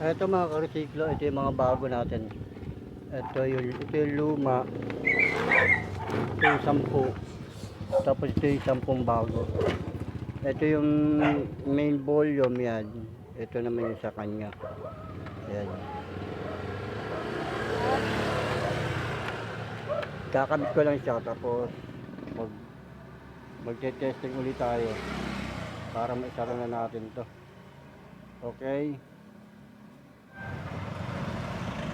Ito mga ka-resiklo, ito yung mga bago natin. Ito yung luma. Ito yung 10. Tapos ito yung 10 bago. Ito yung main volume yan. Ito naman yung sa kanya. Yan. Kakabit ko lang siya tapos magte-testing ulit tayo para maisara na natin to. Okay.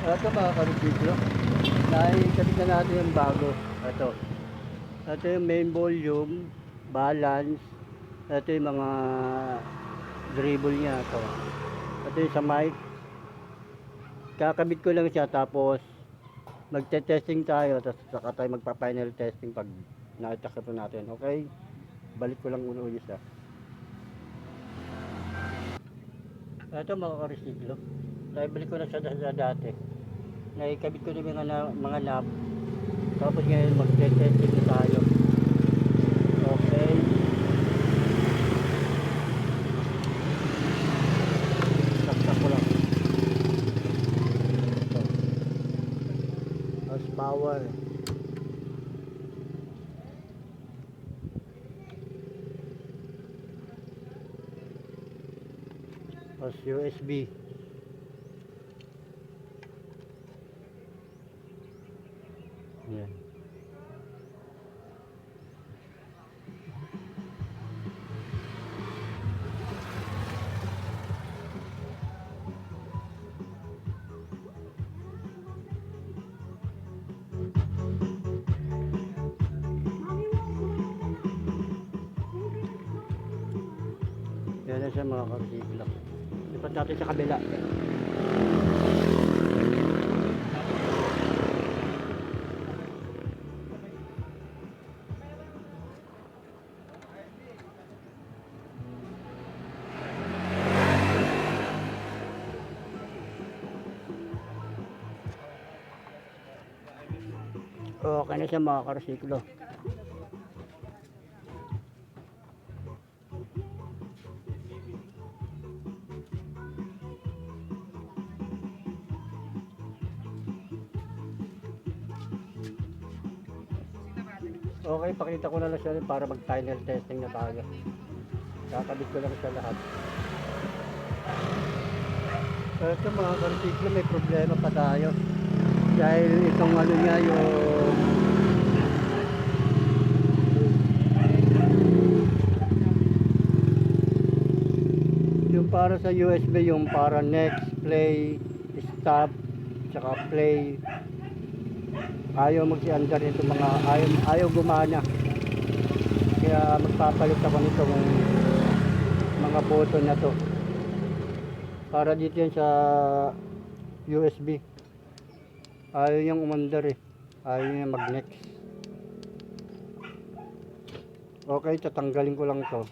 Ito mga ka-resiklo. Nakikabit na natin yung bago. Ito yung main volume, balance. Ito yung mga dribble niya. Ito yung sa mic. Kakabit ko lang siya tapos magte-testing tayo tapos saka tayo magpa-final testing pag nakita ko natin. Okay? Balik ko lang ulit siya. Ito mga ka-resiklo. Balik ko na siya sa dati. Nakikabit ko na mga knob. Tapos ngayon magte-testing na tayo. Okay. Saksak ko lang. Ito. As power. As USB. Yan. Yan na siya mga ka-resiklo. Lipat natin sa kabila. Okay na siya mga ka-resiklo. Okay, pakita ko na lang siya para mag final testing na tayo. Kakabit ko lang siya lahat. Ito mga ka-resiklo, may problema pa tayo. Dahil itong ano niya yung para sa USB, yung para next, play, stop, tsaka play. Ayaw mag-i-under nito ayaw gumana. Kaya magpapalit ako nitong mga button na to. Para dito yan sa USB. Ayaw niyang umandar eh. Ayaw niyang mag-next. Okay, tatanggalin ko lang to.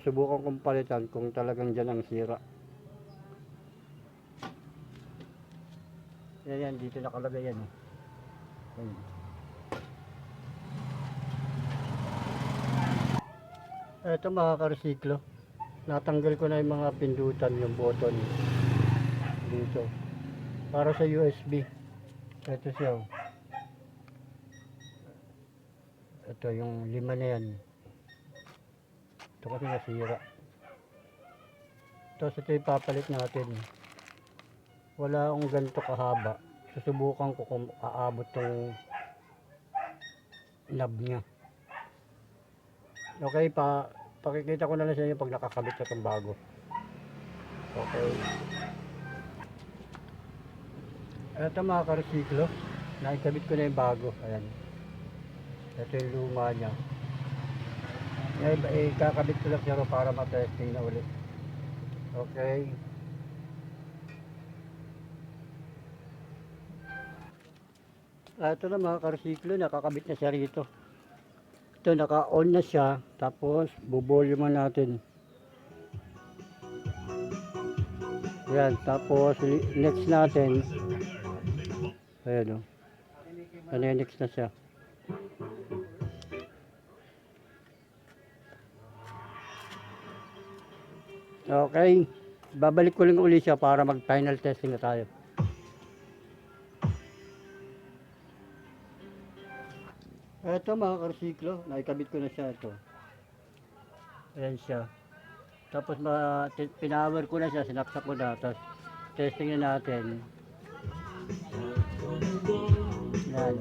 Subukan kong palitan kung talagang dyan ang sira. Yan, dito nakalagay yan. Ayan. Ito mga ka-resiklo. Natanggal ko na yung mga pindutan, yung button dito. Para sa USB. Ito siya. Ito yung 5 na yan. Ito kasi nasira. Tapos ito yung papalit natin. Wala akong ganito kahaba. Susubukan ko kung aabot tong knob niya. Okay, pakikita ko na lang sa inyo pag nakakabit sa itong bago. Okay. Ito mga ka-resiklo. Nakikabit ko na yung bago. Ayan. Ito yung luma niya. Ngayon, kakabit ko lang siya para matesting na ulit. Okay. Ito na mga ka-resiklo, nakakabit na siya rito. Ito, naka-on na siya. Tapos, buvolume natin. Ayan, tapos next natin. Ayan o. Next na siya. Okay. Babalik ko lang uli siya para mag final testing na tayo. Eto mga karsiklo, naikabit ko na siya ito. Ayan siya. Tapos pinower ko na siya, sinaksak ko na. Tapos testing na natin. Yan.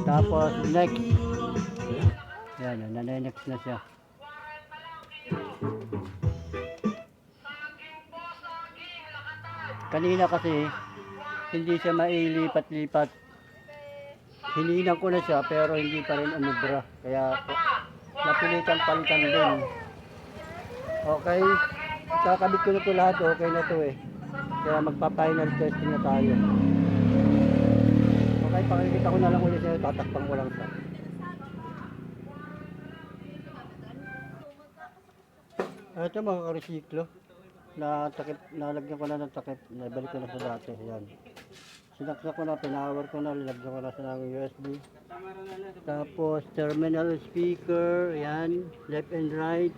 Tapos next. Yan, next na siya. Kanina kasi hindi siya mailipat-lipat. Hinihinang ko na siya pero hindi pa rin umubra. Kaya napilitan palitan din. Okay. Kakabit ko na ito lahat. Okay na ito eh. Kaya magpa-final testing na tayo. Okay, pakikita ko na lang ulit sa'yo. Tatakpan ko lang siya. Ito mga karesiklo. Nalagyan ko na ng takip. Nabalik ko na sa dati. Yan. Sinaksak ko na, pinower ko na, nilagyan ko na sa ng USB. Tapos terminal speaker, yan, left and right.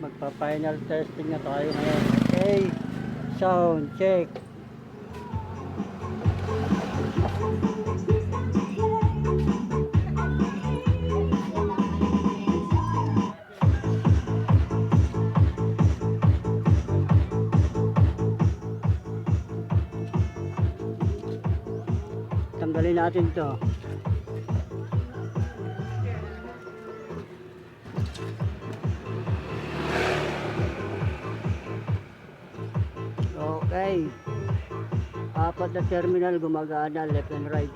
Magpa-final testing na tayo ngayon. Okay, sound check. Tanggalin natin to. Okay. Apat na terminal gumagana left and right.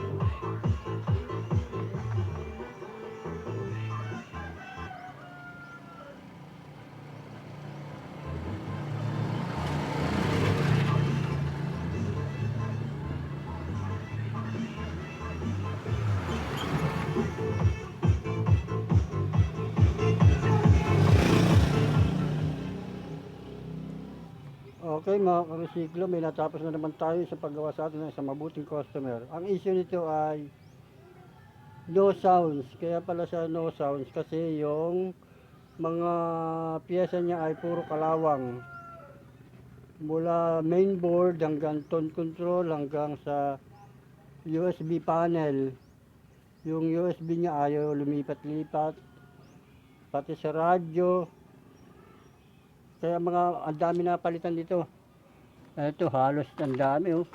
Okay mga karesiklo, may natapos na naman tayo sa paggawa sa atin ng isang mabuting customer. Ang issue nito ay no sounds. Kaya pala siya no sounds kasi yung mga piyesa niya ay puro kalawang. Mula mainboard hanggang tone control hanggang sa USB panel. Yung USB niya ayaw lumipat-lipat. Pati sa radyo. Kaya ang dami na palitan dito. Ito halos ang dami oh.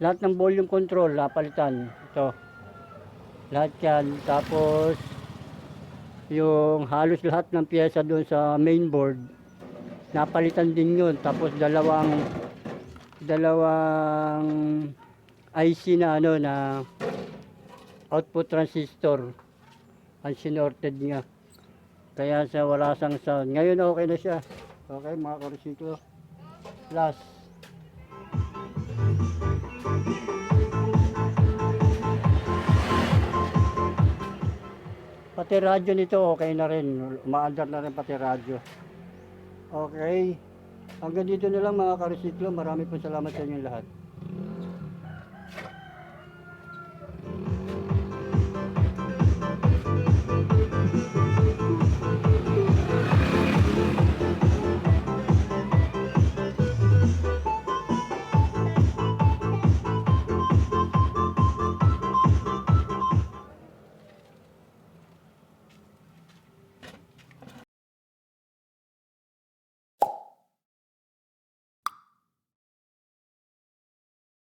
Lahat ng volume control napalitan. Ito. Lahat yan. Tapos yung halos lahat ng pyesa doon sa mainboard napalitan din yun. Tapos dalawang IC na na output transistor ang sinorted niya. Kaya sa wala sang sound. Ngayon okay na siya. Okay mga karesiklo. Last. Pati radyo nito okay na rin. Umaandar na rin pati radyo. Okay. Hanggang dito na lang mga karesiklo. Marami po salamat sa inyong lahat.